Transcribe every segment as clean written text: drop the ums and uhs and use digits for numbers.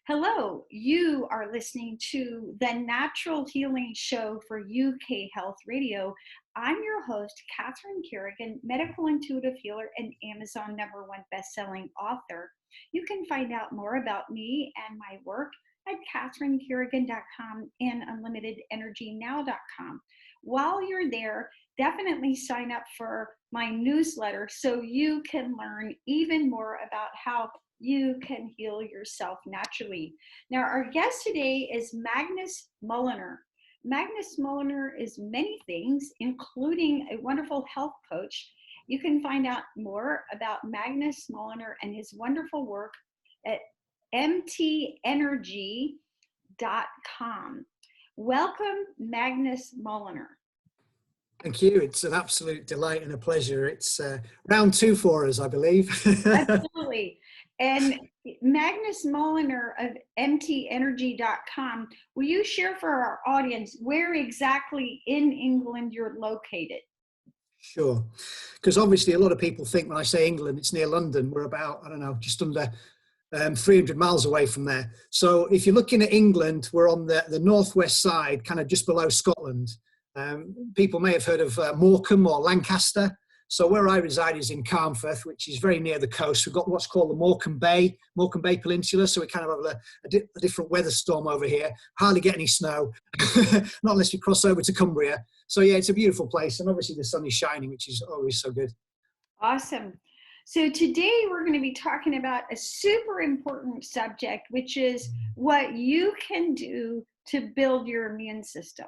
Hello, you are listening to the Natural Healing Show for UK Health Radio. I'm your host, Catherine Carrigan, medical intuitive healer and Amazon #1 best-selling author. You can find out more about me and my work at catherinecarrigan.com and unlimitedenergynow.com. While you're there, definitely sign up for my newsletter so you can learn even more about how you can heal yourself naturally. Now, our guest today is Magnus Mulliner. Magnus Mulliner is many things, including a wonderful health coach. You can find out more about Magnus Mulliner and his wonderful work at mtenergy.com. Welcome, Magnus Mulliner. Thank you. It's an absolute delight and a pleasure. It's round 2 for us, I believe. Absolutely. And Magnus Mulliner of mtenergy.com, will you share for our audience where exactly in England you're located? Sure. Because obviously a lot of people think when I say England, it's near London. We're about, I don't know, just under 300 miles away from there. So if you're looking at England, we're on the northwest side, kind of just below Scotland. People may have heard of Morecambe or Lancaster. So where I reside is in Carnforth, which is very near the coast. We've got what's called the Morecambe Bay Peninsula. So we kind of have a different weather storm over here. Hardly get any snow, not unless we cross over to Cumbria. So yeah, it's a beautiful place. And obviously the sun is shining, which is always so good. Awesome. So today we're going to be talking about a super important subject, which is what you can do to build your immune system.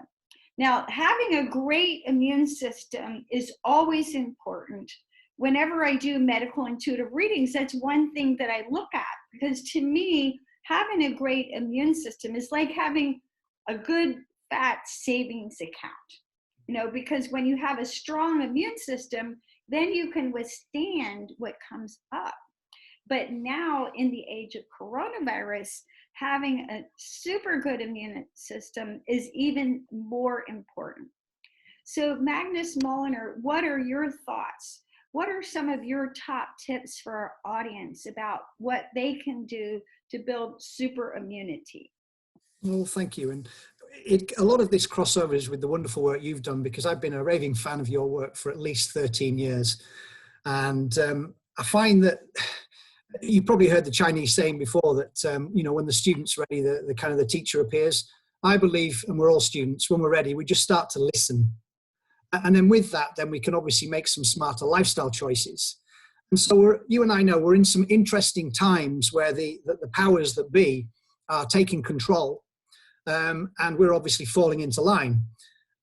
Now, having a great immune system is always important. Whenever I do medical intuitive readings, that's one thing that I look at, because to me, having a great immune system is like having a good fat savings account, because when you have a strong immune system, then you can withstand what comes up. But now in the age of coronavirus, having a super good immune system is even more important. So Magnus Mulliner, what are your thoughts? What are some of your top tips for our audience about what they can do to build super immunity? Well, thank you. And a lot of this crossovers with the wonderful work you've done, because I've been a raving fan of your work for at least 13 years. And I find that you probably heard the Chinese saying before that, when the student's ready, the teacher appears. I believe, and we're all students, when we're ready, we just start to listen. And then with that, then we can obviously make some smarter lifestyle choices. And so you and I know we're in some interesting times where the powers that be are taking control. And we're obviously falling into line.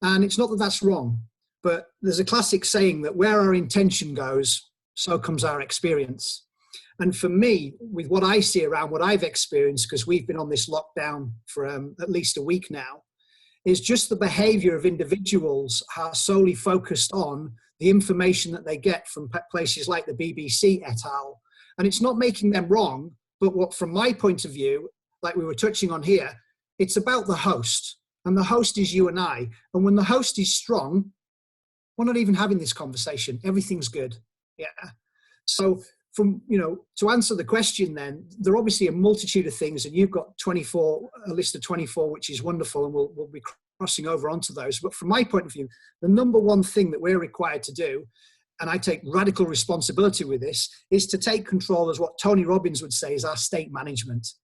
And it's not that that's wrong, but there's a classic saying that where our intention goes, so comes our experience. And for me, with what I see around what I've experienced, because we've been on this lockdown for at least a week now, is just the behavior of individuals are solely focused on the information that they get from places like the BBC et al. And it's not making them wrong, but what, from my point of view, like we were touching on here, it's about the host. And the host is you and I. And when the host is strong, we're not even having this conversation. Everything's good. Yeah. So to answer the question then, there are obviously a multitude of things, and you've got a list of 24, which is wonderful, and we'll be crossing over onto those. But from my point of view, the number one thing that we're required to do, and I take radical responsibility with this, is to take control, as what Tony Robbins would say is our state management,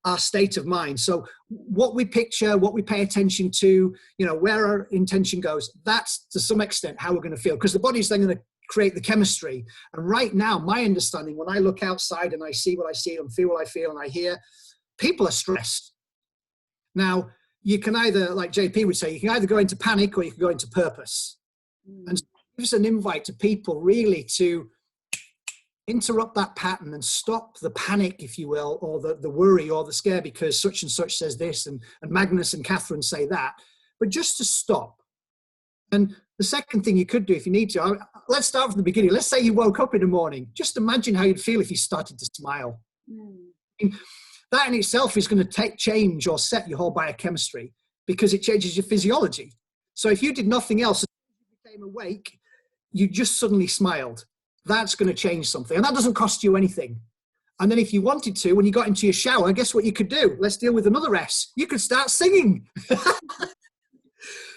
our state of mind. So what we picture, what we pay attention to, where our intention goes, that's to some extent how we're going to feel, because the body's then going to create the chemistry. And right now, my understanding, when I look outside and I see what I see and feel what I feel and I hear, people are stressed. Now, you can either, like JP would say, you can either go into panic or you can go into purpose. And so it gives an invite to people really to interrupt that pattern and stop the panic, if you will, or the worry or the scare because such and such says this and Magnus and Catherine say that, but just to stop. And the second thing you could do if you need to, let's start from the beginning. Let's say you woke up in the morning. Just imagine how you'd feel if you started to smile. That in itself is going to change or set your whole biochemistry because it changes your physiology. So if you did nothing else, as you became awake, you just suddenly smiled. That's going to change something. And that doesn't cost you anything. And then if you wanted to, when you got into your shower, guess what you could do? Let's deal with another S. You could start singing.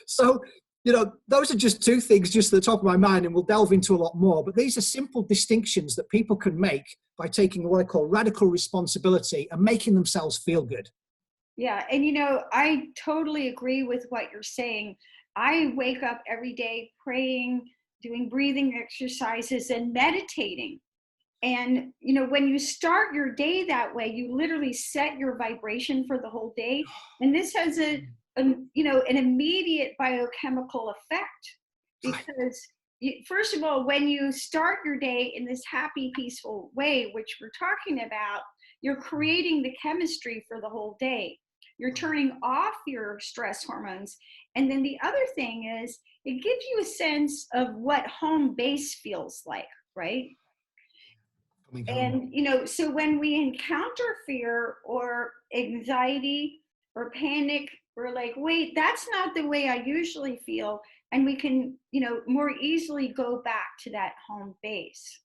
So, you know, those are just two things just at the top of my mind, and we'll delve into a lot more. But these are simple distinctions that people can make by taking what I call radical responsibility and making themselves feel good. Yeah. And, you know, I totally agree with what you're saying. I wake up every day praying, doing breathing exercises, and meditating. And, you know, when you start your day that way, you literally set your vibration for the whole day. And this has you know, an immediate biochemical effect, because first of all, when you start your day in this happy, peaceful way, which we're talking about, you're creating the chemistry for the whole day. You're turning off your stress hormones. And then the other thing is, it gives you a sense of what home base feels like, right? And, you know, so when we encounter fear or anxiety or panic, we're like, wait, that's not the way I usually feel. And we can, you know, more easily go back to that home base.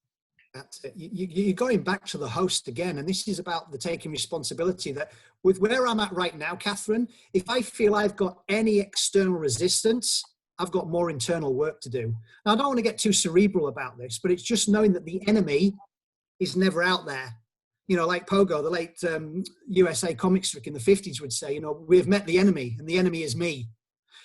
That's it. You're going back to the host again. And this is about the taking responsibility that with where I'm at right now, Catherine, if I feel I've got any external resistance, I've got more internal work to do. Now, I don't want to get too cerebral about this, but it's just knowing that the enemy is never out there. You know, like Pogo, the late USA comic strip in the 50s would say, you know, we've met the enemy and the enemy is me.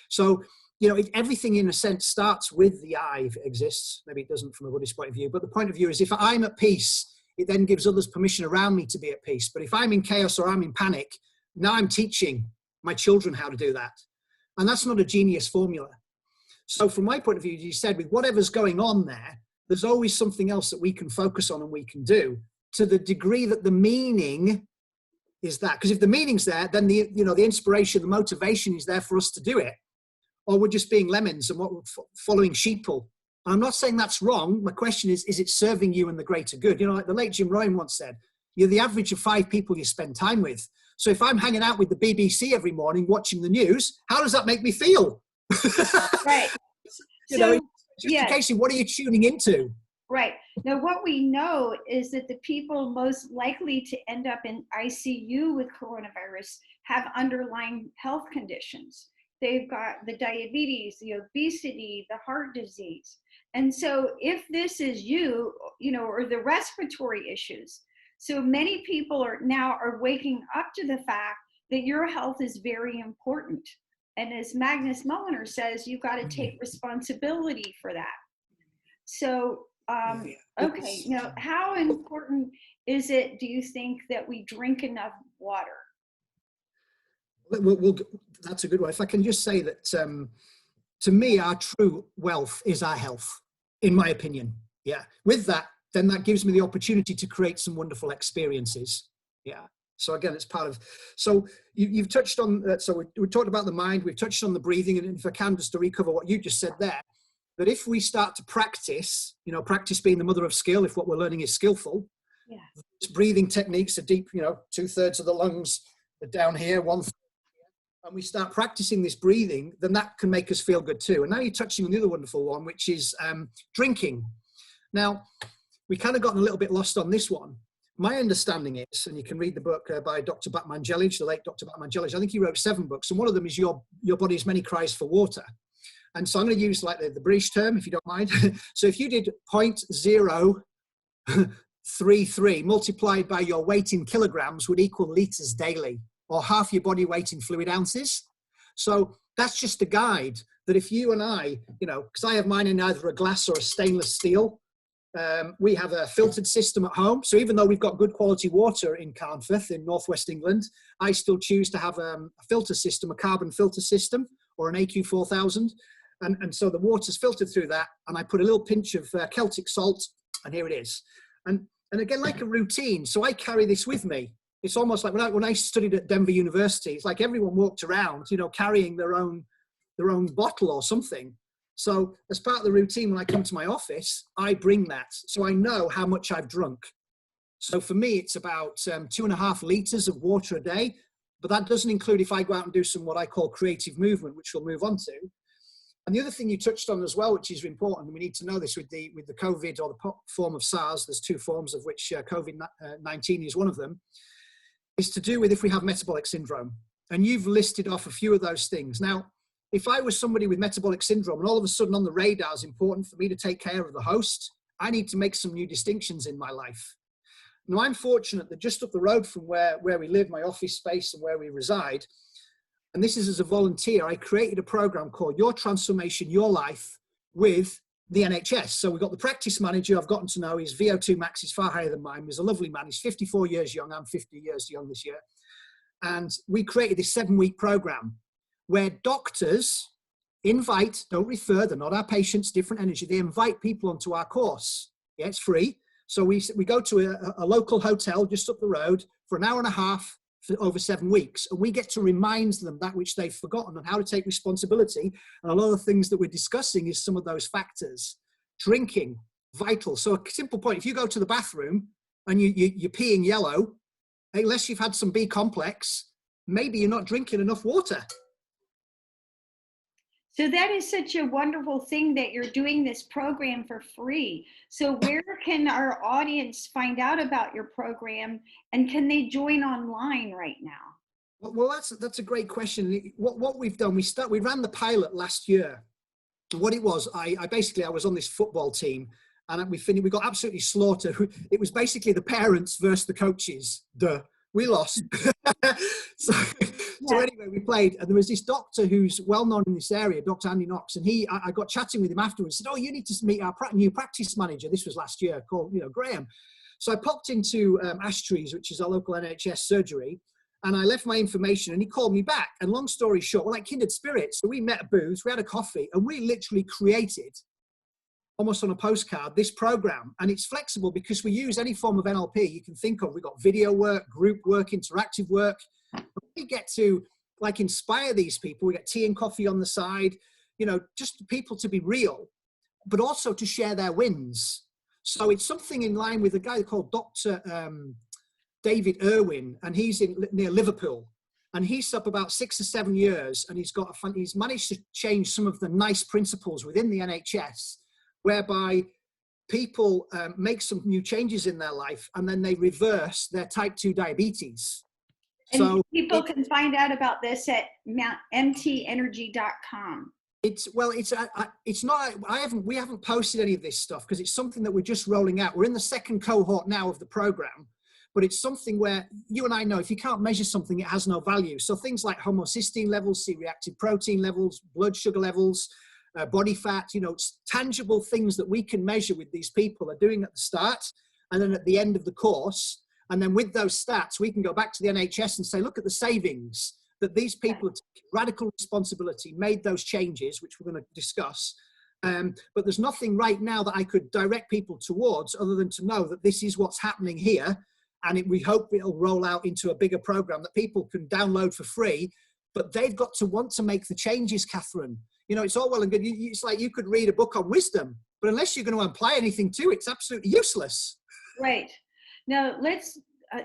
So, you know, everything in a sense starts with the I, if it exists. Maybe it doesn't from a Buddhist point of view, but the point of view is if I'm at peace, it then gives others permission around me to be at peace. But if I'm in chaos or I'm in panic, now I'm teaching my children how to do that. And that's not a genius formula. So from my point of view, you said, with whatever's going on there, there's always something else that we can focus on and we can do, to the degree that the meaning is that. Because if the meaning's there, then the, you know, the inspiration, the motivation is there for us to do it. Or we're just being lemons and what we're following sheeple. And I'm not saying that's wrong. My question is it serving you and the greater good? You know, like the late Jim Rohn once said, you're the average of 5 people you spend time with. So if I'm hanging out with the BBC every morning watching the news, how does that make me feel? Right. You know, just in case, what are you tuning into? Right. Now, what we know is that the people most likely to end up in ICU with coronavirus have underlying health conditions. They've got the diabetes, the obesity, the heart disease. And so if this is you, you know, or the respiratory issues, so many people are waking up to the fact that your health is very important. And as Magnus Mulliner says, you've got to take responsibility for that. So, okay, now, how important is it, do you think, that we drink enough water? That's a good one. If I can just say that, to me, our true wealth is our health, in my opinion. Yeah. With that, then that gives me the opportunity to create some wonderful experiences. Yeah. So again, it's part of, so you've touched on that. So we talked about the mind, we've touched on the breathing, and if I can just to recover what you just said there, that if we start to practice, you know, practice being the mother of skill, if what we're learning is skillful, breathing techniques are deep, you know, 2/3 of the lungs are down here, 1/3, and we start practicing this breathing, then that can make us feel good too. And now you're touching on the other wonderful one, which is drinking. Now, we kind of gotten a little bit lost on this one. My understanding is, and you can read the book by Dr. Batman-Jellich, the late Dr. Batman-Jellich. I think he wrote 7 books, and one of them is Your Body's Many Cries for Water. And so I'm going to use like the British term, if you don't mind. So if you did 0.033 multiplied by your weight in kilograms would equal litres daily, or half your body weight in fluid ounces. So that's just a guide that if you and I, you know, because I have mine in either a glass or a stainless steel. We have a filtered system at home. So even though we've got good quality water in Carnforth in northwest England, I still choose to have a filter system, a carbon filter system, or an AQ4000. And so the water's filtered through that, and I put a little pinch of Celtic salt, and here it is. And again, like a routine. So I carry this with me. It's almost like when I studied at Denver University, it's like everyone walked around, you know, carrying their own bottle or something. So as part of the routine, when I come to my office, I bring that. So I know how much I've drunk. So for me, it's about 2.5 litres of water a day. But that doesn't include if I go out and do some what I call creative movement, which we'll move on to. And the other thing you touched on as well, which is important, and we need to know this with the COVID, or the form of SARS, there's two forms of which COVID-19 is one of them, is to do with if we have metabolic syndrome. And you've listed off a few of those things. Now, if I was somebody with metabolic syndrome and all of a sudden on the radar is important for me to take care of the host, I need to make some new distinctions in my life. Now, I'm fortunate that just up the road from where we live, my office space and where we reside, and this is as a volunteer, I created a program called Your Transformation, Your Life with the NHS. So we've got the practice manager I've gotten to know. His VO2 max is far higher than mine. He's a lovely man. He's 54 years young. I'm 50 years young this year. And we created this 7-week program where doctors invite, don't refer, they're not our patients, different energy. They invite people onto our course. Yeah, it's free. So we go to a local hotel just up the road for an hour and a half for over 7 weeks. And we get to remind them that which they've forgotten and how to take responsibility. And a lot of the things that we're discussing is some of those factors. Drinking, vital. So a simple point, if you go to the bathroom and you're peeing yellow, unless you've had some B complex, maybe you're not drinking enough water. So that is such a wonderful thing that you're doing this program for free. So where can our audience find out about your program, and can they join online right now? Well, that's a great question. What we've done, we ran the pilot last year. What it was, I was on this football team, and we got absolutely slaughtered. It was basically the parents versus the coaches. We lost. So anyway, we played, and there was this doctor who's well known in this area, Dr. Andy Knox, and I got chatting with him afterwards. Said, "Oh, you need to meet our new practice manager." This was last year, called Graham. So I popped into Ashtrees, which is our local NHS surgery, and I left my information, and he called me back. And long story short, we're like kindred spirits. So we met at booths, we had a coffee, and we literally created, almost on a postcard, this program. And it's flexible because we use any form of NLP you can think of. We've got video work, group work, interactive work. We get to like inspire these people. We get tea and coffee on the side, just people to be real, but also to share their wins. So it's something in line with a guy called Dr. David Irwin, and he's near Liverpool. And he's up about 6 or 7 years, and he's managed to change some of the nice principles within the NHS, whereby people make some new changes in their life, and then they reverse their type 2 diabetes. And so people can find out about this at mtenergy.com. We haven't posted any of this stuff because it's something that we're just rolling out. We're in the second cohort now of the program, but it's something where you and I know if you can't measure something, it has no value. So things like homocysteine levels, C-reactive protein levels, blood sugar levels, body fat, tangible things that we can measure with these people are doing at the start and then at the end of the course. And then with those stats, we can go back to the NHS and say, look at the savings that these people have taken radical responsibility, made those changes, which we're going to discuss. But there's nothing right now that I could direct people towards other than to know that this is what's happening here. And we hope it'll roll out into a bigger program that people can download for free, but they've got to want to make the changes, Catherine. It's all well and good. It's like you could read a book on wisdom, but unless you're going to apply anything to it, it's absolutely useless. Right. Now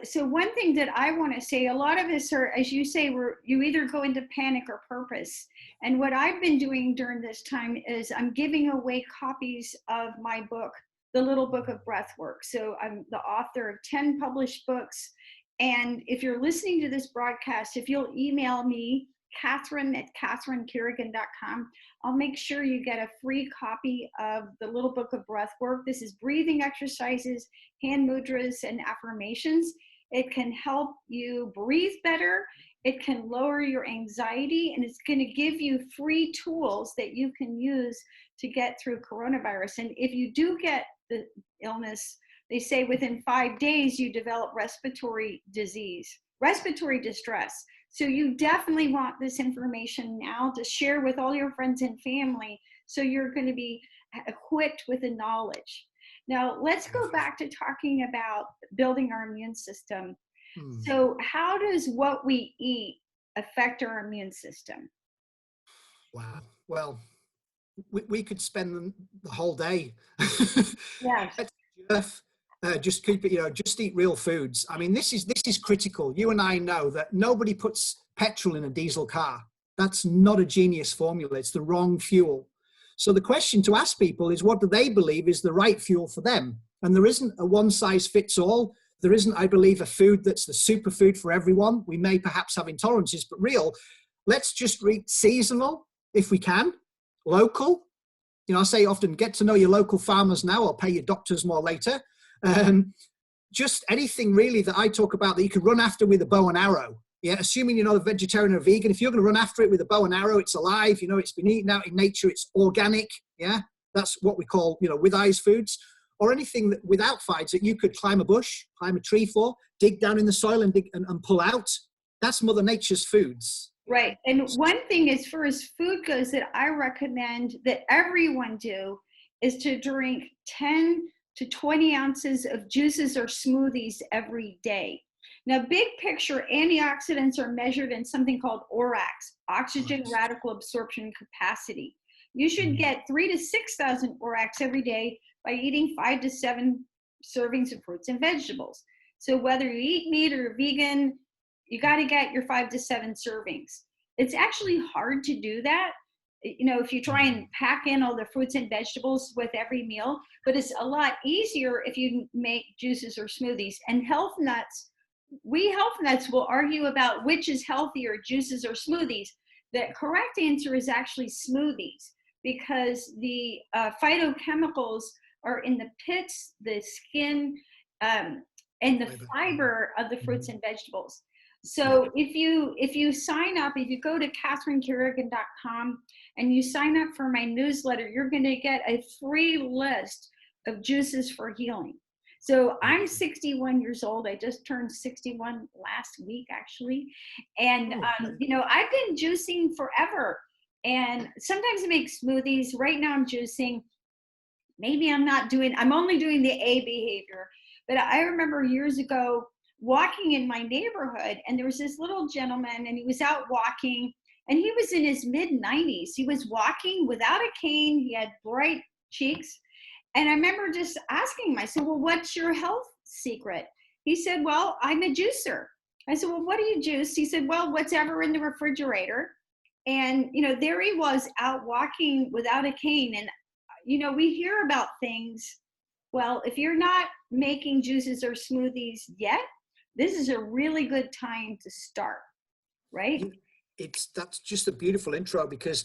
so one thing that I want to say, a lot of us are, as you say, you either go into panic or purpose. And what I've been doing during this time is I'm giving away copies of my book, The Little Book of Breathwork. So I'm the author of 10 published books. And if you're listening to this broadcast, if you'll email me, Catherine@CatherineCarrigan.com, I'll make sure you get a free copy of The Little Book of Breathwork. This is breathing exercises, hand mudras, and affirmations. It can help you breathe better. It can lower your anxiety, and it's going to give you free tools that you can use to get through coronavirus. And if you do get the illness, they say within 5 days you develop respiratory distress. So you definitely want this information now to share with all your friends and family, so you're going to be equipped with the knowledge. Now, let's go back to talking about building our immune system. So how does what we eat affect our immune system? Wow. Well, we could spend the whole day. Yes. Just keep it, just eat real foods. I mean, this is critical. You and I know that nobody puts petrol in a diesel car. That's not a genius formula. It's the wrong fuel. So the question to ask people is, what do they believe is the right fuel for them? And there isn't a one size fits all. There isn't, I believe, a food that's the superfood for everyone. We may perhaps have intolerances, but let's just eat seasonal if we can, local. I say often, get to know your local farmers now, or pay your doctors more later. Just anything really that I talk about that you can run after with a bow and arrow. Yeah, assuming you're not a vegetarian or vegan, if you're going to run after it with a bow and arrow, it's alive, it's been eaten out in nature, it's organic. Yeah, that's what we call, with eyes foods, or anything that without fides that you could climb a bush, climb a tree for, dig down in the soil and dig and pull out. That's Mother Nature's foods. Right. And one thing as far as food goes that I recommend that everyone do is to drink 10 to 20 ounces of juices or smoothies every day. Now, big picture, antioxidants are measured in something called ORACs, oxygen radical absorption capacity. You should get 3,000 to 6,000 ORACs every day by eating 5 to 7 servings of fruits and vegetables. So whether you eat meat or vegan, you got to get your 5 to 7 servings. It's actually hard to do that, if you try and pack in all the fruits and vegetables with every meal, but it's a lot easier if you make juices or smoothies. And health nuts will argue about which is healthier, juices or smoothies. The correct answer is actually smoothies, because the phytochemicals are in the pits, the skin, and the fiber of the fruits and vegetables. So if you sign up, if you go to catherinecarrigan.com and you sign up for my newsletter, you're going to get a free list of juices for healing. So I'm 61 years old. I just turned 61 last week, actually. And, I've been juicing forever. And sometimes I make smoothies. Right now I'm juicing. Maybe I'm only doing the A behavior. But I remember years ago walking in my neighborhood, and there was this little gentleman, and he was out walking, and he was in his mid-90s. He was walking without a cane. He had bright cheeks. And I remember just asking him, I said, well, what's your health secret? He said, well, I'm a juicer. I said, well, what do you juice? He said, well, whatever in the refrigerator. And, there he was out walking without a cane. And, we hear about things. Well, if you're not making juices or smoothies yet, this is a really good time to start, right? That's just a beautiful intro, because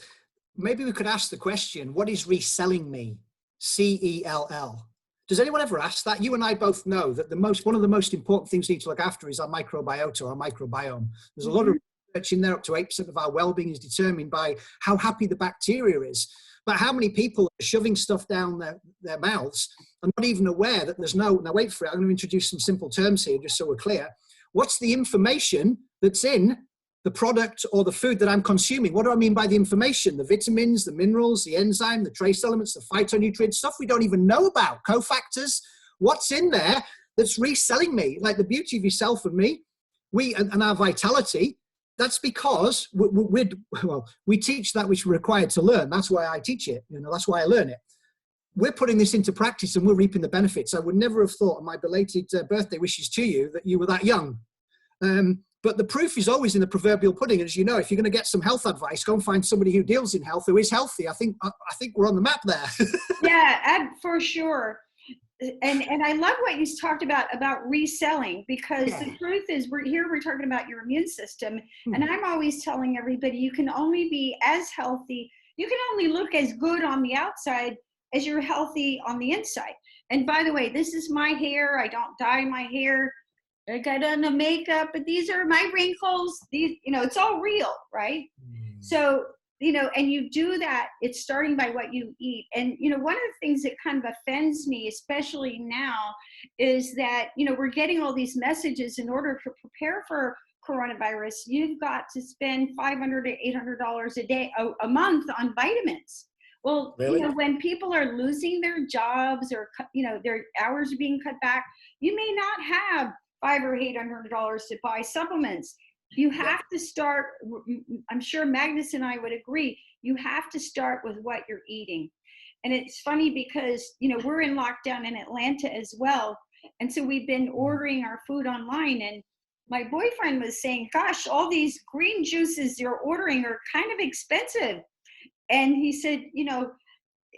maybe we could ask the question, what is reselling me? CELL. Does anyone ever ask that? You and I both know that one of the most important things we need to look after is our microbiota, our microbiome. There's a lot of research in there. Up to 8% of our well-being is determined by how happy the bacteria is. But how many people are shoving stuff down their mouths and not even aware that there's now wait for it, I'm going to introduce some simple terms here just so we're clear. What's the information that's in the product or the food that I'm consuming? What do I mean by the information? The vitamins, the minerals, the enzyme, the trace elements, the phytonutrients, stuff we don't even know about, cofactors. What's in there that's reselling me? Like the beauty of yourself and me, and our vitality, that's because we teach that which we're required to learn. That's why I teach it. That's why I learn it. We're putting this into practice and we're reaping the benefits. I would never have thought on my belated birthday wishes to you that you were that young. But the proof is always in the proverbial pudding. As you know, if you're going to get some health advice, go and find somebody who deals in health, who is healthy. I think we're on the map there. Yeah, for sure. And I love what you talked about reselling, because the truth is we're talking about your immune system. And I'm always telling everybody, you can only be as healthy, you can only look as good on the outside as you're healthy on the inside. And by the way, this is my hair. I don't dye my hair. I got on the makeup, but these are my wrinkles. These, it's all real, right? So, and you do that, it's starting by what you eat. And, one of the things that kind of offends me, especially now, is that, we're getting all these messages. In order to prepare for coronavirus, you've got to spend $500 to $800 a day, a month on vitamins. Well, really? When people are losing their jobs or, their hours are being cut back, you may not have $500 or $800 to buy supplements. You have to start, I'm sure Magnus and I would agree, you have to start with what you're eating. And it's funny because, we're in lockdown in Atlanta as well. And so we've been ordering our food online. And my boyfriend was saying, gosh, all these green juices you're ordering are kind of expensive. And he said,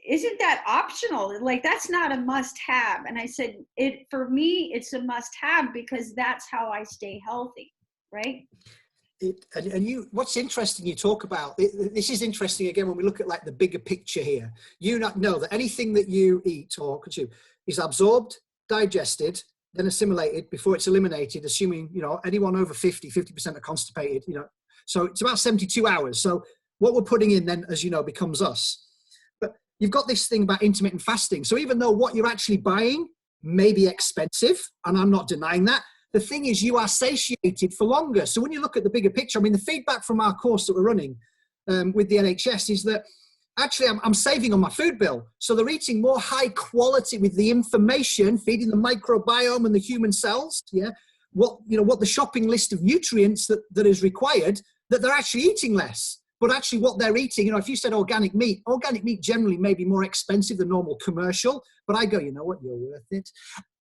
isn't that optional? Like, that's not a must have. And I said, for me, it's a must have because that's how I stay healthy. Right. What's interesting you talk about, this is interesting again, when we look at like the bigger picture here, you not know that anything that you eat or consume is absorbed, digested, then assimilated before it's eliminated, assuming, anyone over 50% are constipated, so it's about 72 hours. So what we're putting in then, as you know, becomes us. But you've got this thing about intermittent fasting. So even though what you're actually buying may be expensive, and I'm not denying that, the thing is you are satiated for longer. So when you look at the bigger picture, I mean, the feedback from our course that we're running with the NHS is that actually I'm saving on my food bill. So they're eating more high quality with the information, feeding the microbiome and the human cells. Yeah. What the shopping list of nutrients that is required, that they're actually eating less. But actually what they're eating, if you said organic meat generally may be more expensive than normal commercial, but I go, you know what, you're worth it.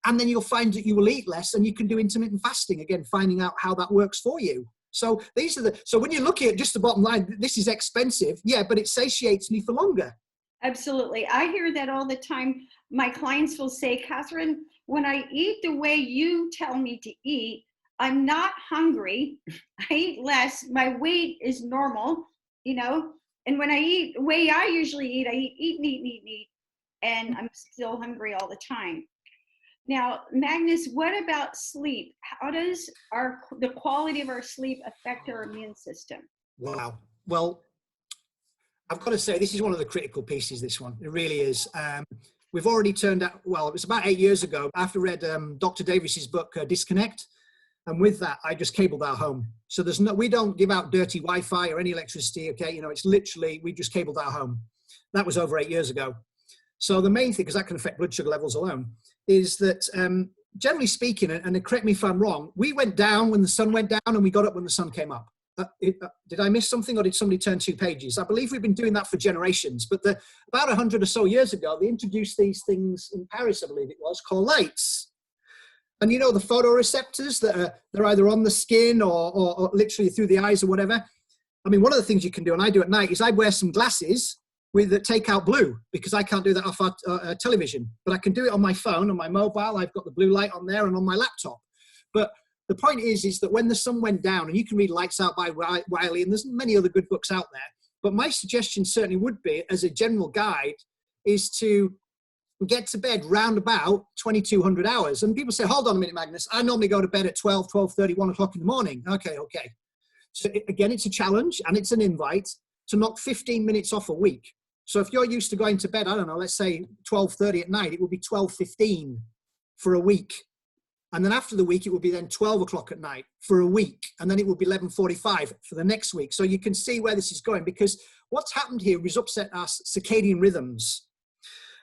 And then you'll find that you will eat less and you can do intermittent fasting, again, finding out how that works for you. So so when you're looking at just the bottom line, this is expensive, yeah, but it satiates me for longer. Absolutely. I hear that all the time. My clients will say, Catherine, when I eat the way you tell me to eat, I'm not hungry. I eat less. My weight is normal, and when I eat the way I usually eat, I eat, and I'm still hungry all the time. Now, Magnus, what about sleep? How does the quality of our sleep affect our immune system? Wow. Well, I've got to say, this is one of the critical pieces, this one. It really is. We've already turned out, well, it was about 8 years ago, after I read Dr. Davis's book, Disconnect. And with that, I just cabled our home. So we don't give out dirty Wi-Fi or any electricity, okay? It's literally, we just cabled our home. That was over 8 years ago. So the main thing, because that can affect blood sugar levels alone, is that generally speaking, and correct me if I'm wrong, we went down when the sun went down and we got up when the sun came up. Did I miss something, or did somebody turn 2 pages? I believe we've been doing that for generations, but about 100 or so years ago, they introduced these things in Paris, I believe it was, called lights. And the photoreceptors they're either on the skin or literally through the eyes or whatever. I mean, one of the things you can do, and I do at night, is I wear some glasses with take out blue, because I can't do that off our television, but I can do it on my phone, on my mobile. I've got the blue light on there and on my laptop. But the point is that when the sun went down, and you can read Lights Out by Wiley, and there's many other good books out there, but my suggestion certainly would be, as a general guide, is to get to bed round about 2200 hours. And people say, hold on a minute, Magnus, I normally go to bed at 12:30, 1 o'clock in the morning. Okay. So again, it's a challenge and it's an invite to knock 15 minutes off a week. So if you're used to going to bed, I don't know, let's say 12:30 at night, it will be 12:15 for a week. And then after the week, it will be then 12 o'clock at night for a week. And then it will be 11:45 for the next week. So you can see where this is going, because what's happened here is upset our circadian rhythms.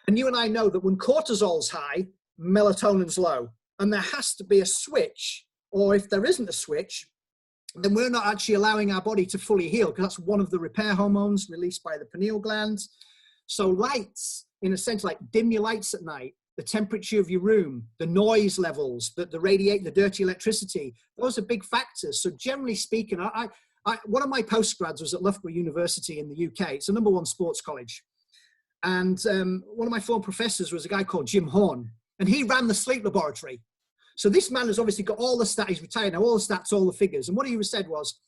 And you and I know that when cortisol's high, melatonin's low. And there has to be a switch, or if there isn't a switch, then we're not actually allowing our body to fully heal, because that's one of the repair hormones released by the pineal gland. So lights, in a sense, like dim your lights at night, the temperature of your room, the noise levels, the dirty electricity, those are big factors. So generally speaking, one of my postgrads was at Loughborough University in the UK. It's the #1 sports college. And one of my former professors was a guy called Jim Horn, and he ran the sleep laboratory. So this man has obviously got all the stats, he's retired now, all the stats, all the figures. And what he said was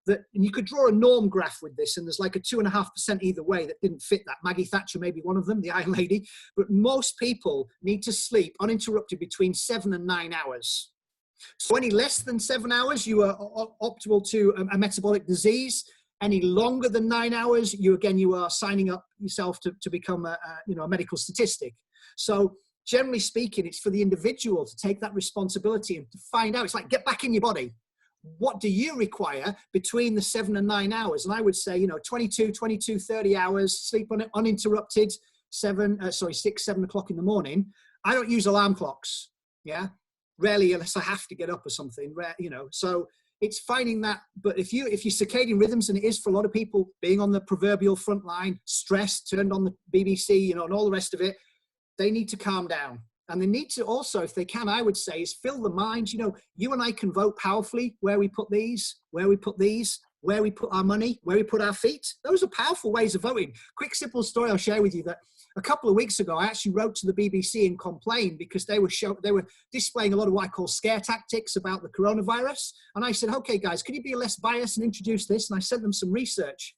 that, and you could draw a norm graph with this, and there's like a 2.5% either way that didn't fit that. Maggie Thatcher may be one of them, the Iron Lady. But most people need to sleep uninterrupted between 7 and 9 hours. So any less than 7 hours, you are optimal to a metabolic disease. Any longer than 9 hours, you are signing up yourself to become a medical statistic. So generally speaking, it's for the individual to take that responsibility and to find out. It's like, get back in your body. What do you require between the 7 and 9 hours? And I would say, 22, 30 hours, sleep uninterrupted, 6, 7 o'clock in the morning. I don't use alarm clocks. Yeah. Rarely, unless I have to get up or something, so it's finding that. But if your circadian rhythms, and it is for a lot of people, being on the proverbial front line, stressed, turned on the BBC, and all the rest of it, they need to calm down. And they need to also, if they can, I would say, is fill the mind. You and I can vote powerfully where we put these, where we put our money, where we put our feet. Those are powerful ways of voting. Quick, simple story I'll share with you, that a couple of weeks ago, I actually wrote to the BBC and complained because they were displaying a lot of what I call scare tactics about the coronavirus. And I said, okay, guys, can you be less biased and introduce this? And I sent them some research.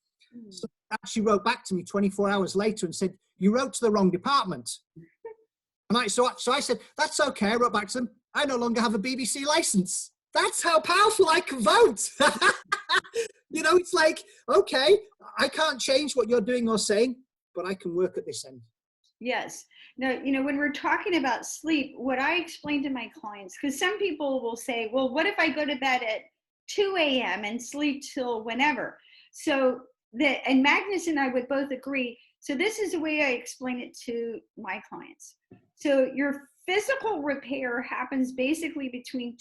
So they actually wrote back to me 24 hours later and said, you wrote to the wrong department. And so I said, that's okay. I wrote back to them, I no longer have a BBC license. That's how powerful I can vote. You know, it's like, okay, I can't change what you're doing or saying, but I can work at this end. Yes. Now, you know, when we're talking about sleep, what I explain to my clients, because some people will say, well, what if I go to bed at 2 a.m. and sleep till whenever? So and Magnus and I would both agree. So this is the way I explain it to my clients. So your physical repair happens basically between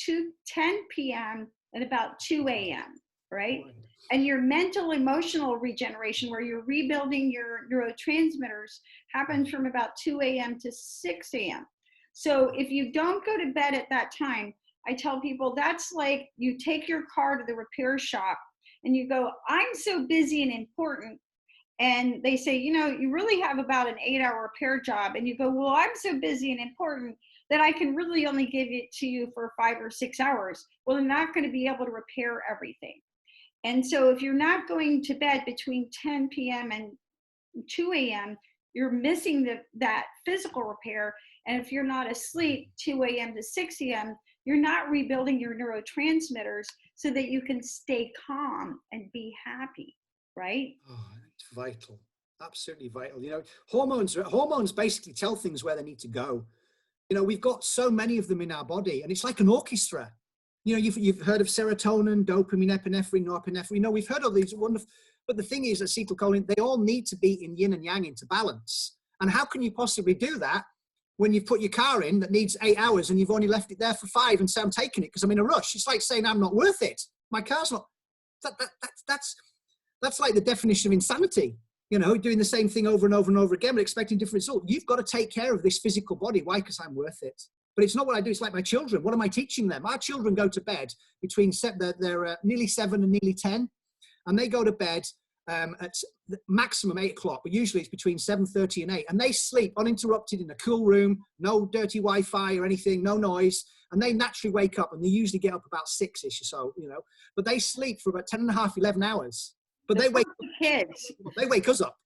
10 p.m. and about 2 a.m., right? And your mental, emotional regeneration, where you're rebuilding your neurotransmitters, happens from about 2 a.m. to 6 a.m. So if you don't go to bed at that time, I tell people that's like you take your car to the repair shop and you go, I'm so busy and important. And they say, you know, you really have about an 8-hour repair job. And you go, well, I'm so busy and important that I can really only give it to you for 5 or 6 hours. Well, I'm not going to be able to repair everything. And so if you're not going to bed between 10 p.m. and 2 a.m., you're missing that physical repair. And if you're not asleep 2 a.m. to 6 a.m., you're not rebuilding your neurotransmitters so that you can stay calm and be happy, right? Oh, it's vital. Absolutely vital. You know, hormones basically tell things where they need to go. You know, we've got so many of them in our body, and it's like an orchestra. You know, you've heard of serotonin, dopamine, epinephrine, norepinephrine. You know, we've heard of these wonderful, but the thing is, acetylcholine, they all need to be in yin and yang into balance. And how can you possibly do that when you've put your car in that needs 8 hours and you've only left it there for 5 and say, I'm taking it because I'm in a rush? It's like saying I'm not worth it. My car's not. That's like the definition of insanity. You know, doing the same thing over and over and over again, but expecting different results. You've got to take care of this physical body. Why? Because I'm worth it. But it's not what I do. It's like my children. What am I teaching them? Our children go to bed between, they're nearly 7 and nearly 10. And they go to bed at maximum 8 o'clock, but usually it's between 7:30 and 8. And they sleep uninterrupted in a cool room, no dirty Wi-Fi or anything, no noise. And they naturally wake up, and they usually get up about 6-ish or so, you know. But they sleep for about 10 and a half, 11 hours. But they wake kids. They wake us up.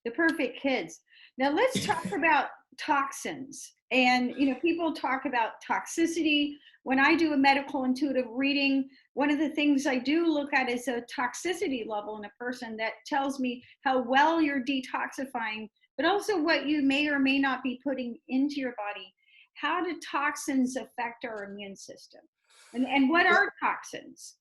The perfect kids. Now let's talk about toxins. And, you know, people talk about toxicity. When I do a medical intuitive reading, one of the things I do look at is a toxicity level in a person that tells me how well you're detoxifying, but also what you may or may not be putting into your body. How do toxins affect our immune system? And what are toxins?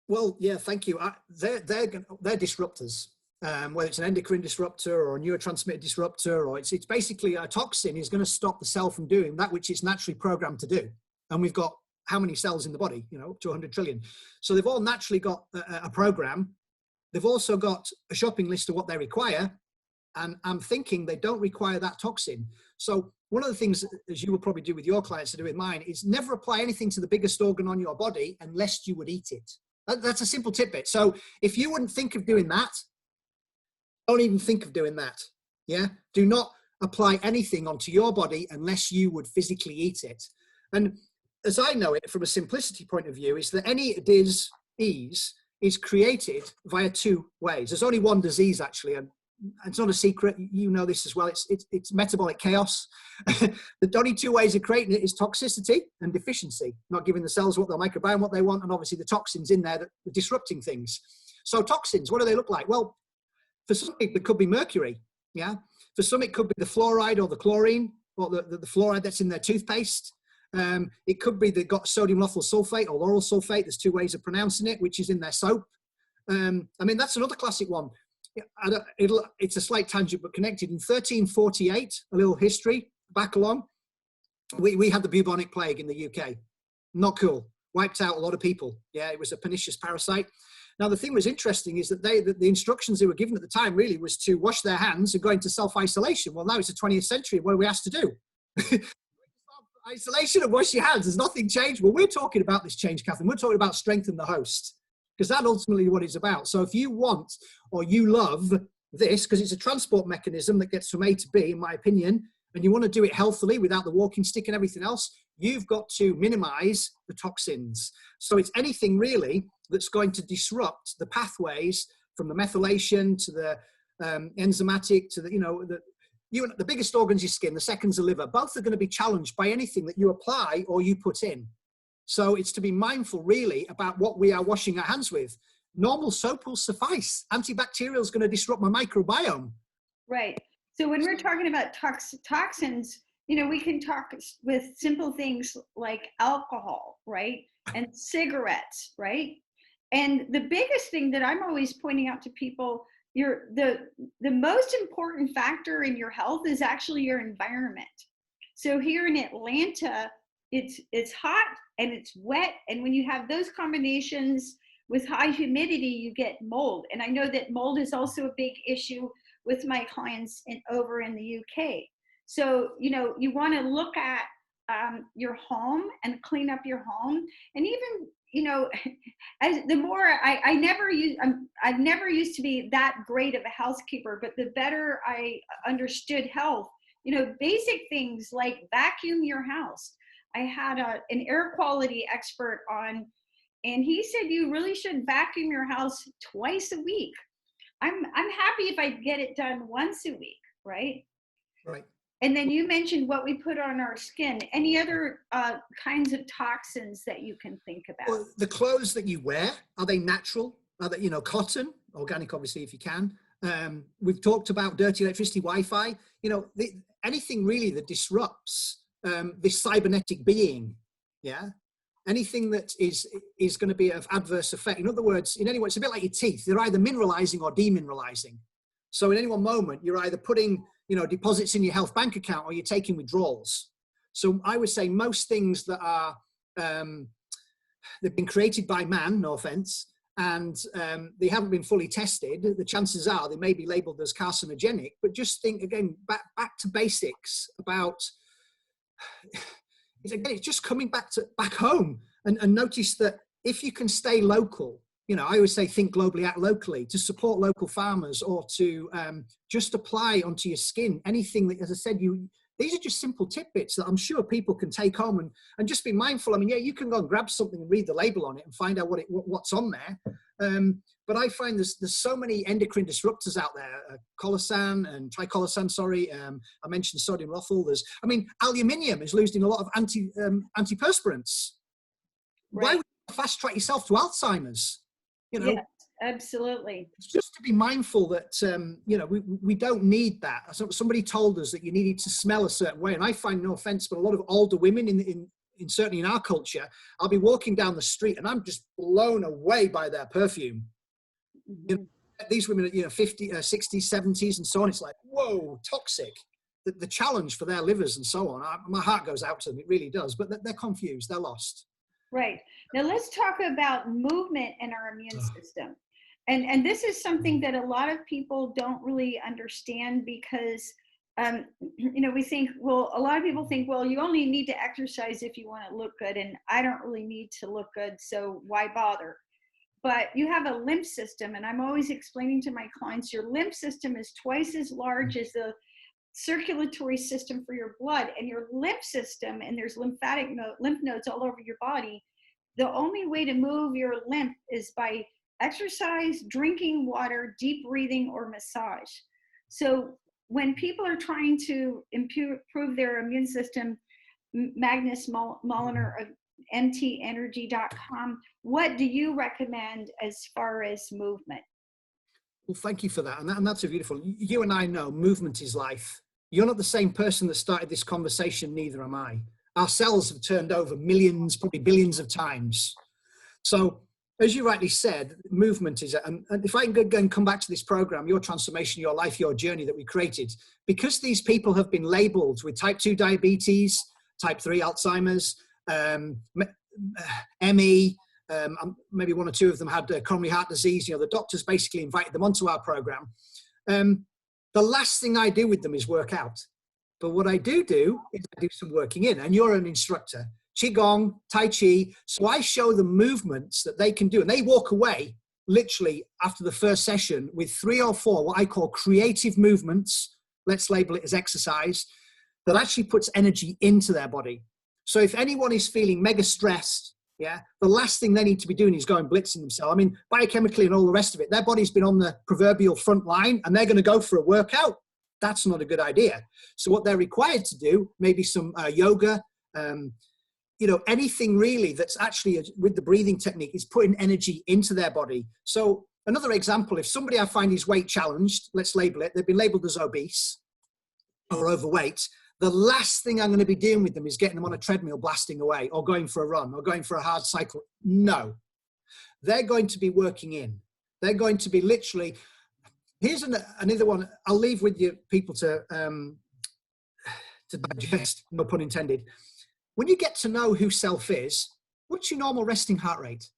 Well, yeah, thank you. They're disruptors. Whether it's an endocrine disruptor or a neurotransmitter disruptor, or it's basically a toxin is going to stop the cell from doing that which it's naturally programmed to do. And we've got how many cells in the body? You know, up to 100 trillion. So they've all naturally got a program. They've also got a shopping list of what they require. And I'm thinking they don't require that toxin. So one of the things, as you will probably do with your clients, to do with mine, is never apply anything to the biggest organ on your body unless you would eat it. That's a simple tidbit. So if you wouldn't think of doing that, don't even think of doing that. Yeah. Do not apply anything onto your body unless you would physically eat it. And as I know it from a simplicity point of view, is that any disease is created via 2 ways. There's only one disease actually, and it's not a secret. You know this as well. It's metabolic chaos. The only 2 ways of creating it is toxicity and deficiency, not giving the cells what their microbiome what they want, and obviously the toxins in there that are disrupting things. So toxins, what do they look like? Well, for some people, it could be mercury. Yeah. For some, it could be the fluoride or the chlorine or the fluoride that's in their toothpaste. It could be they've got sodium lauryl sulfate or lauryl sulfate. There's 2 ways of pronouncing it, which is in their soap. I mean, that's another classic one. It's a slight tangent, but connected. In 1348, a little history back along, we had the bubonic plague in the UK. Not cool. Wiped out a lot of people. Yeah, it was a pernicious parasite. Now, the thing was interesting is that the instructions they were given at the time really was to wash their hands and go into self-isolation. Well, now it's the 20th century. What are we asked to do? Isolation and wash your hands. There's nothing changed. Well, we're talking about this change, Catherine. We're talking about strengthen the host, because that's ultimately what it's about. So if you want or you love this, because it's a transport mechanism that gets from A to B, in my opinion, and you want to do it healthily without the walking stick and everything else, you've got to minimize the toxins. So it's anything really that's going to disrupt the pathways from the methylation to the enzymatic to the, the biggest organ's your skin, the second's the liver. Both are going to be challenged by anything that you apply or you put in. So it's to be mindful really about what we are washing our hands with. Normal soap will suffice. Antibacterial is going to disrupt my microbiome. Right. So when we're talking about toxins, we can talk with simple things like alcohol, right? And cigarettes, right? And the biggest thing that I'm always pointing out to people, the most important factor in your health is actually your environment. So here in Atlanta, it's hot and it's wet. And when you have those combinations with high humidity, you get mold. And I know that mold is also a big issue with my clients over in the UK. So, you want to look at your home and clean up your home. And even, as the more I've never used to be that great of a housekeeper, but the better I understood health, basic things like vacuum your house. I had an air quality expert on, and he said you really should vacuum your house twice a week. I'm happy if I get it done once a week, right? Right. And then you mentioned what we put on our skin. Any other kinds of toxins that you can think about? Well, the clothes that you wear, are they natural? Are they, cotton, organic, obviously, if you can. We've talked about dirty electricity, Wi-Fi. Anything really that disrupts this cybernetic being, yeah. Anything that is going to be of adverse effect. In other words, in any way, it's a bit like your teeth. They're either mineralizing or demineralizing. So in any one moment, you're either putting, deposits in your health bank account or you're taking withdrawals. So I would say most things that are, they've been created by man, no offense, and they haven't been fully tested. The chances are they may be labeled as carcinogenic, but just think again, back to basics about, it's just coming back home and notice that if you can stay local, I always say think globally, act locally, to support local farmers or to just apply onto your skin anything that, as I said, these are just simple tidbits that I'm sure people can take home and just be mindful. I mean, yeah, you can go and grab something and read the label on it and find out what's on there. But I find there's so many endocrine disruptors out there, colocin and tricolosan, I mentioned sodium lauryl. Aluminium is used in a lot of antiperspirants. Right. Why would you fast track yourself to Alzheimer's? Yes, absolutely. It's just to be mindful that, we don't need that. Somebody told us that you needed to smell a certain way. And I find, no offense, but a lot of older women certainly in our culture, I'll be walking down the street and I'm just blown away by their perfume. Mm-hmm. These women are 50, 60s, 70s and so on. It's like, whoa, toxic. The challenge for their livers and so on. My heart goes out to them. It really does. But they're confused. They're lost. Right. Now let's talk about movement in our immune system. And this is something that a lot of people don't really understand because, we think, a lot of people think, you only need to exercise if you want to look good. And I don't really need to look good, so why bother? But you have a lymph system. And I'm always explaining to my clients, your lymph system is twice as large as the circulatory system for your blood, and your lymph system, and there's lymph nodes all over your body. The only way to move your lymph is by exercise, drinking water, deep breathing, or massage. So when people are trying to improve their immune system, Magnus Mulliner of mtenergy.com, what do you recommend as far as movement? Well, thank you for that. And that's a beautiful, you and I know movement is life. You're not the same person that started this conversation, neither am I. Our cells have turned over millions, probably billions of times. So as you rightly said, movement is, and if I can go and come back to this program, your transformation, your life, your journey that we created, because these people have been labeled with type 2 diabetes, type 3 Alzheimer's, ME, maybe one or two of them had coronary heart disease. The doctors basically invited them onto our program. The last thing I do with them is work out. But what I do is I do some working in, and you're an instructor, Qigong, Tai Chi. So I show them movements that they can do, and they walk away literally after the first session with 3 or 4, what I call creative movements, let's label it as exercise, that actually puts energy into their body. So if anyone is feeling mega stressed, yeah, the last thing they need to be doing is going blitzing themselves. I mean, biochemically and all the rest of it, their body's been on the proverbial front line and they're going to go for a workout. That's not a good idea. So what they're required to do, maybe some yoga, you know, anything really that's actually with the breathing technique is putting energy into their body. So another example, if somebody I find is weight challenged, let's label it, they've been labeled as obese or overweight, the last thing I'm going to be doing with them is getting them on a treadmill blasting away or going for a run or going for a hard cycle. No, they're going to be working in. They're going to be literally, here's another one I'll leave with you people to digest, no pun intended. When you get to know who self is, what's your normal resting heart rate?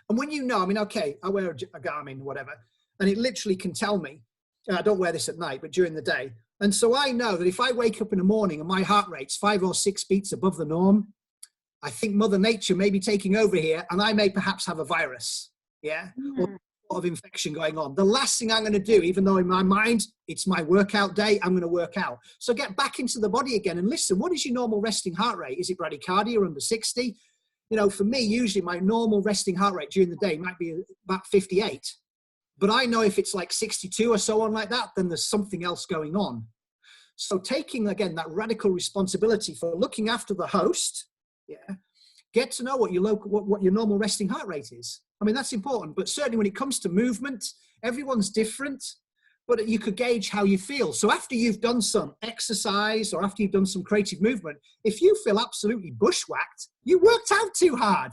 And when you know, I mean, okay, I wear a Garmin, whatever, and it literally can tell me, I don't wear this at night, but during the day. And so I know that if I wake up in the morning and my heart rate's 5 or 6 beats above the norm, I think Mother Nature may be taking over here and I may perhaps have a virus, yeah, or a lot of infection going on. The last thing I'm going to do, even though in my mind it's my workout day, I'm going to work out. So get back into the body again and listen, what is your normal resting heart rate? Is it bradycardia under 60? You know, for me, usually my normal resting heart rate during the day might be about 58. But I know if it's like 62 or so on like that, then there's something else going on. So taking, again, that radical responsibility for looking after the host, yeah, get to know what your normal resting heart rate is. I mean, that's important. But certainly when it comes to movement, everyone's different, but you could gauge how you feel. So after you've done some exercise or after you've done some creative movement, if you feel absolutely bushwhacked, you worked out too hard.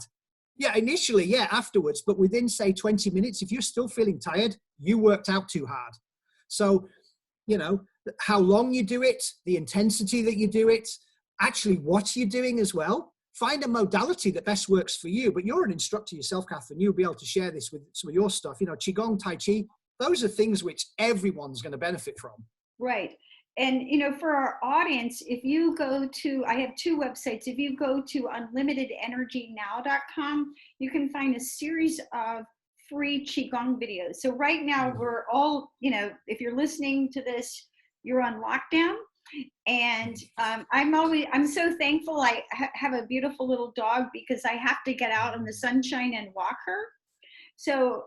Yeah, initially, yeah, afterwards, but within, say, 20 minutes, if you're still feeling tired, you worked out too hard. So, you know, how long you do it, the intensity that you do it, actually what you're doing as well. Find a modality that best works for you. But you're an instructor yourself, Catherine. You'll be able to share this with some of your stuff. You know, Qigong, Tai Chi, those are things which everyone's going to benefit from. Right. And, you know, for our audience, if you go to, I have 2 websites. If you go to unlimitedenergynow.com, you can find a series of free Qigong videos. So right now we're all, you know, if you're listening to this, you're on lockdown. And I'm so thankful I have a beautiful little dog because I have to get out in the sunshine and walk her. So,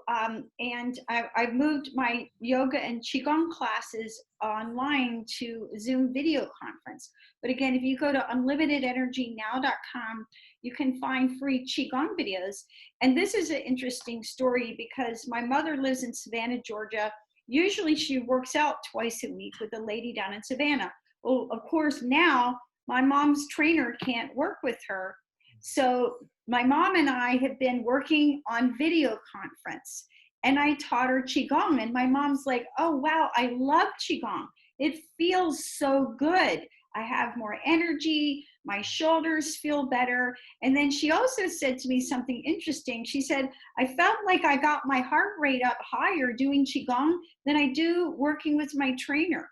and I've moved my yoga and Qigong classes online to Zoom video conference. But again, if you go to unlimitedenergynow.com, you can find free Qigong videos. And this is an interesting story because my mother lives in Savannah, Georgia. Usually she works out twice a week with a lady down in Savannah. Well, of course, now my mom's trainer can't work with her. So my mom and I have been working on video conference and I taught her Qigong and my mom's like, oh, wow, I love Qigong. It feels so good. I have more energy. My shoulders feel better. And then she also said to me something interesting. She said, I felt like I got my heart rate up higher doing Qigong than I do working with my trainer.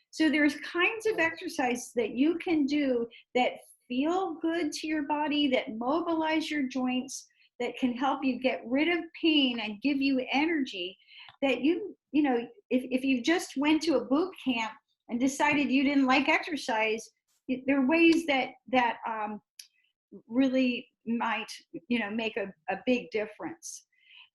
So there's kinds of exercises that you can do that feel good to your body, that mobilize your joints, that can help you get rid of pain and give you energy, that you know, if you just went to a boot camp and decided you didn't like exercise, there are ways that really might, you know, make a big difference.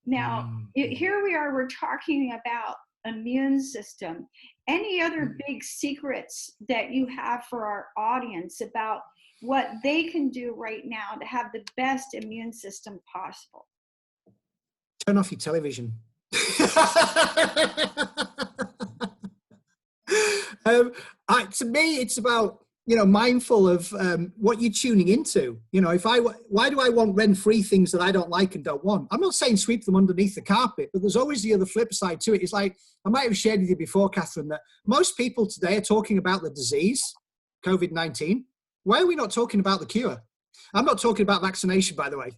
Now, here we are, we're talking about immune system. Any other big secrets that you have for our audience about what they can do right now to have the best immune system possible? Turn off your television. To me, it's about, you know, mindful of what you're tuning into. You know, why do I want rent-free things that I don't like and don't want? I'm not saying sweep them underneath the carpet, but there's always the other flip side to it. It's like, I might have shared with you before, Catherine, that most people today are talking about the disease, COVID-19. Why are we not talking about the cure? I'm not talking about vaccination, by the way.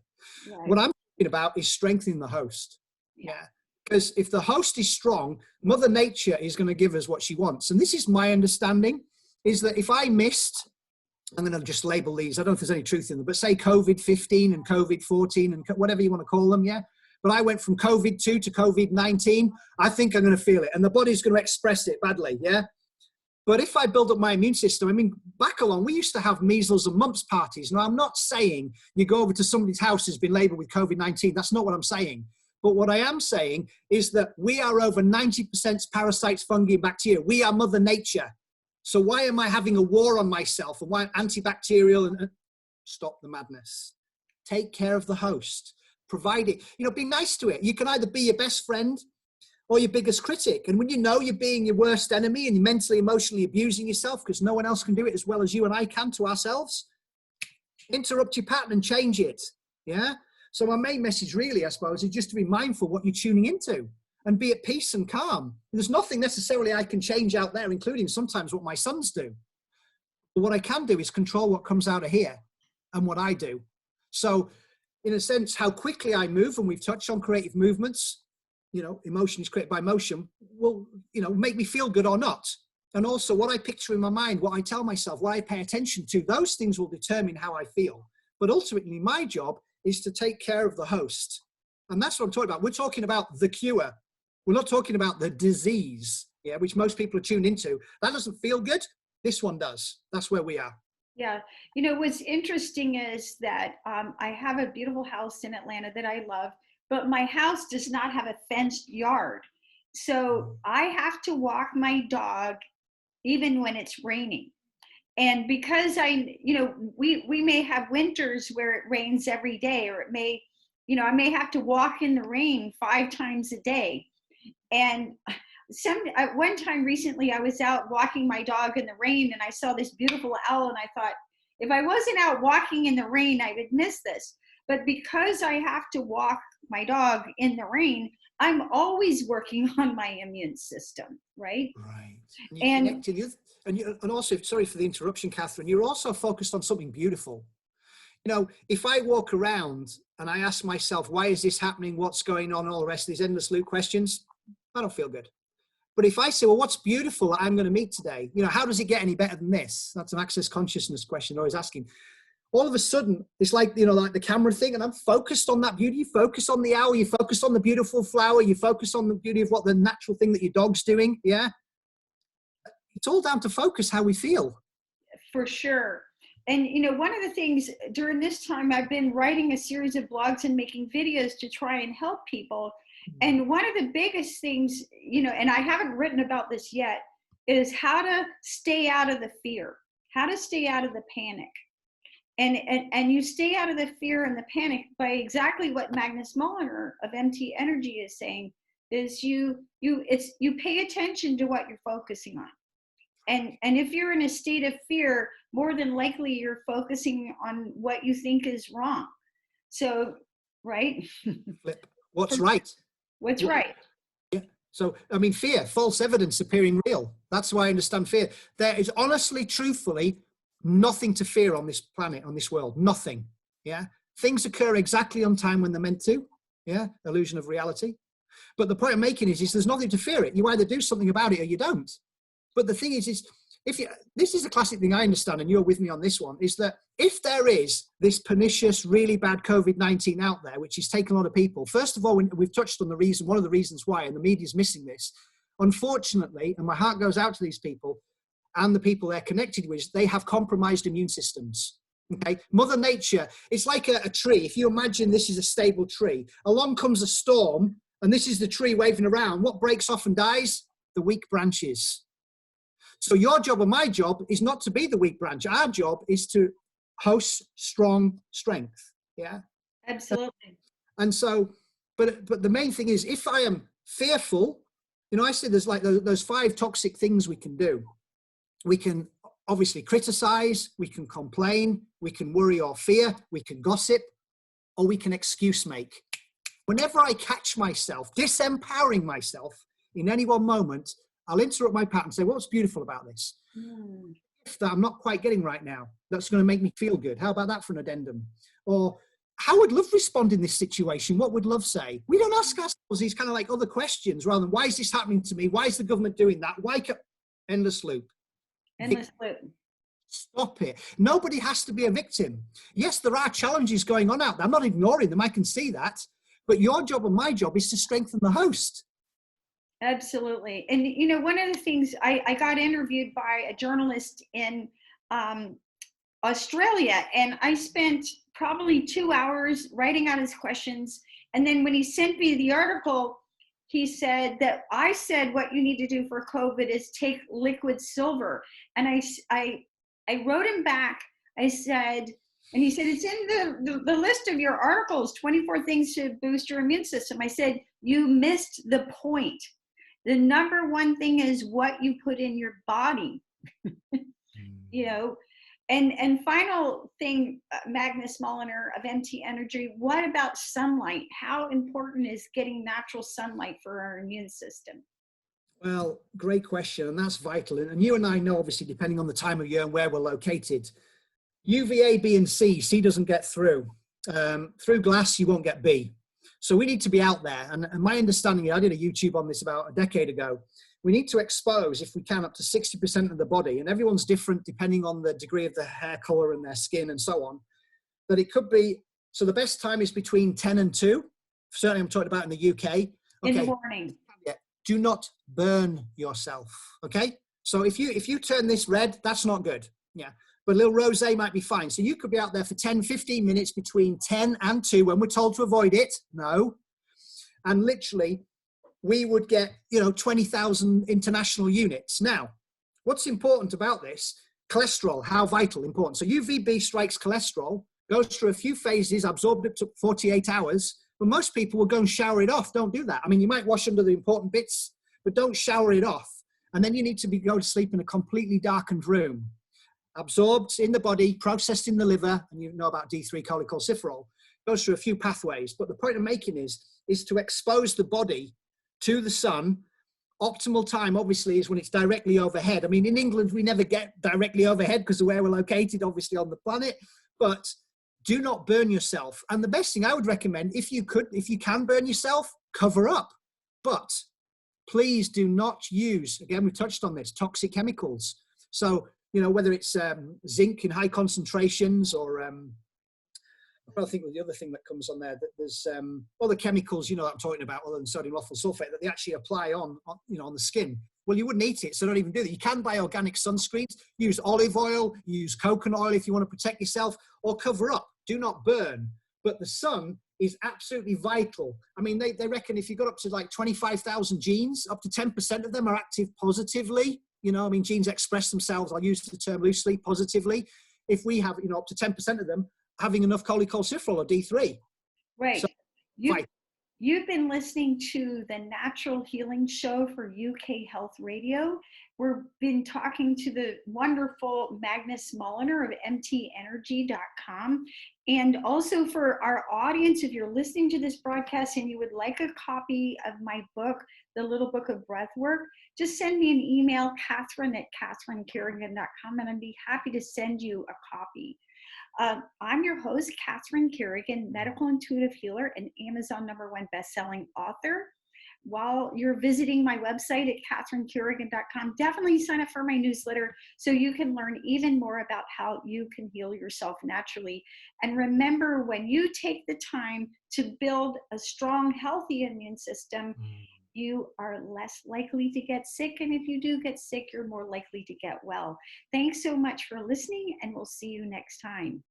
Right. What I'm talking about is strengthening the host. Yeah. Because if the host is strong, Mother Nature is going to give us what she wants. And this is my understanding, is that if I missed, I'm going to just label these, I don't know if there's any truth in them, but say COVID-15 and COVID-14 and whatever you want to call them, yeah? but I went from COVID-2 to COVID-19. I think I'm going to feel it, and the body's going to express it badly, yeah? But if I build up my immune system, I mean, back along, we used to have measles and mumps parties. Now, I'm not saying you go over to somebody's house who's been labeled with COVID-19. That's not what I'm saying. But what I am saying is that we are over 90% parasites, fungi, and bacteria. We are Mother Nature. So why am I having a war on myself? And why I'm antibacterial? And stop the madness. Take care of the host. Provide it. You know, be nice to it. You can either be your best friend or your biggest critic. And when you know you're being your worst enemy and you're mentally, emotionally abusing yourself because no one else can do it as well as you and I can to ourselves, interrupt your pattern and change it. Yeah? So my main message really, I suppose, is just to be mindful what you're tuning into and be at peace and calm. There's nothing necessarily I can change out there, including sometimes what my sons do. But what I can do is control what comes out of here and what I do. So in a sense, how quickly I move, and we've touched on creative movements, you know, emotion is created by motion, will, you know, make me feel good or not. And also what I picture in my mind, what I tell myself, what I pay attention to, those things will determine how I feel. But ultimately, my job is to take care of the host. And that's what I'm talking about. We're talking about the cure. We're not talking about the disease, yeah, which most people are tuned into. That doesn't feel good. This one does. That's where we are. Yeah. You know, what's interesting is that I have a beautiful house in Atlanta that I love, but my house does not have a fenced yard. So I have to walk my dog even when it's raining. And because you know, we may have winters where it rains every day, or it may, you know, I may have to walk in the rain 5 times a day. And one time recently, I was out walking my dog in the rain and I saw this beautiful owl, and I thought, if I wasn't out walking in the rain, I would miss this. But because I have to walk my dog in the rain, I'm always working on my immune system, right? Right. And also, sorry for the interruption, Catherine, you're also focused on something beautiful. You know, if I walk around and I ask myself, why is this happening? What's going on? All the rest of these endless loop questions, I don't feel good. But if I say, well, what's beautiful that I'm going to meet today? You know, how does it get any better than this? That's an access consciousness question I was asking. All of a sudden, it's like, you know, like the camera thing, and I'm focused on that beauty. You focus on the owl, you focus on the beautiful flower, you focus on the beauty of what the natural thing that your dog's doing. Yeah. It's all down to focus, how we feel. For sure. And, you know, one of the things during this time, I've been writing a series of blogs and making videos to try and help people. And one of the biggest things, you know, and I haven't written about this yet, is how to stay out of the fear, how to stay out of the panic. And you stay out of the fear and the panic by exactly what Magnus Mulliner of MT Energy is saying, is you pay attention to what you're focusing on. And if you're in a state of fear, more than likely you're focusing on what you think is wrong. So, right? Flip. What's right? What's right? Yeah. So, I mean, fear, false evidence appearing real. That's why I understand fear. There is honestly, truthfully, nothing to fear on this planet, on this world. Nothing. Yeah. Things occur exactly on time when they're meant to. Yeah. Illusion of reality. But the point I'm making is there's nothing to fear it. You either do something about it or you don't. But the thing is this is a classic thing I understand, and you're with me on this one, is that if there is this pernicious, really bad COVID-19 out there, which is taking a lot of people, first of all, we've touched on one of the reasons why, and the media's missing this, unfortunately, and my heart goes out to these people and the people they're connected with, they have compromised immune systems. Okay, Mother Nature, it's like a tree. If you imagine this is a stable tree, along comes a storm, and this is the tree waving around. What breaks off and dies? The weak branches. So your job and my job is not to be the weak branch. Our job is to host strong strength. Yeah, absolutely. And so, but the main thing is, if I am fearful, you know, I said there's like those 5 toxic things we can do. We can obviously criticize, we can complain, we can worry or fear, we can gossip, or we can excuse make. Whenever I catch myself disempowering myself in any one moment, I'll interrupt my pattern and say, what's beautiful about this? That I'm not quite getting right now, that's going to make me feel good. How about that for an addendum? Or how would love respond in this situation? What would love say? We don't ask ourselves these kind of like other questions rather than, why is this happening to me? Why is the government doing that? Endless loop. Endless loop. Stop it. Nobody has to be a victim. Yes, there are challenges going on out there. I'm not ignoring them. I can see that. But your job and my job is to strengthen the host. Absolutely. And, you know, one of the things I got interviewed by a journalist in Australia, and I spent probably 2 hours writing out his questions. And then when he sent me the article, he said that I said what you need to do for COVID is take liquid silver. And I wrote him back. I said, and he said, it's in the list of your articles, 24 things to boost your immune system. I said, you missed the point. The number one thing is what you put in your body, you know. And final thing, Magnus Mulliner of MT Energy, what about sunlight? How important is getting natural sunlight for our immune system? Well, great question, and that's vital. And you and I know, obviously, depending on the time of year and where we're located, UVA, B, and C. C doesn't get through. Through glass, you won't get B. So we need to be out there. And my understanding, I did a YouTube on this about a decade ago. We need to expose, if we can, up to 60% of the body. And everyone's different depending on the degree of their hair color and their skin and so on. But it could be, so the best time is between 10 and 2. Certainly I'm talking about in the UK. Okay. In the morning. Do not burn yourself. Okay. So if you turn this red, that's not good. Yeah. But a little rosé might be fine. So you could be out there for 10, 15 minutes between 10 and 2 when we're told to avoid it. No. And literally, we would get, 20,000 international units. Now, what's important about this? Cholesterol, how vital, important. So UVB strikes cholesterol, goes through a few phases, absorbed up to 48 hours. But most people will go and shower it off. Don't do that. I mean, you might wash under the important bits, but don't shower it off. And then you need to go to sleep in a completely darkened room. Absorbed in the body, processed in the liver, and you know about D3 cholecalciferol, goes through a few pathways. But the point I'm making is to expose the body to the sun. Optimal time, obviously, is when it's directly overhead. I mean, in England, we never get directly overhead because of where we're located, obviously, on the planet. But do not burn yourself. And the best thing I would recommend, if you can burn yourself, cover up. But please do not use, again, we touched on this, toxic chemicals. So, whether it's zinc in high concentrations or I'm trying to think of the other thing that comes on there, that there's other chemicals, that I'm talking about, other than sodium lauryl sulfate, that they actually apply on the skin. Well, you wouldn't eat it, so don't even do that. You can buy organic sunscreens, use olive oil, use coconut oil if you want to protect yourself, or cover up. Do not burn. But the sun is absolutely vital. I mean, they reckon if you got up to like 25,000 genes, up to 10% of them are active positively. Genes express themselves, I'll use the term loosely, positively. If we have, up to 10% of them having enough cholecalciferol or D3. Right. So, You've been listening to the Natural Healing Show for UK Health Radio. We've been talking to the wonderful Magnus Mulliner of mtenergy.com. And also for our audience, if you're listening to this broadcast and you would like a copy of my book, The Little Book of Breathwork, just send me an email, Catherine@CatherineCarrigan.com, and I'd be happy to send you a copy. I'm your host, Catherine Carrigan, medical intuitive healer and Amazon #1 best-selling author. While you're visiting my website at CatherineCarrigan.com, definitely sign up for my newsletter so you can learn even more about how you can heal yourself naturally. And remember, when you take the time to build a strong, healthy immune system, you are less likely to get sick. And if you do get sick, you're more likely to get well. Thanks so much for listening, and we'll see you next time.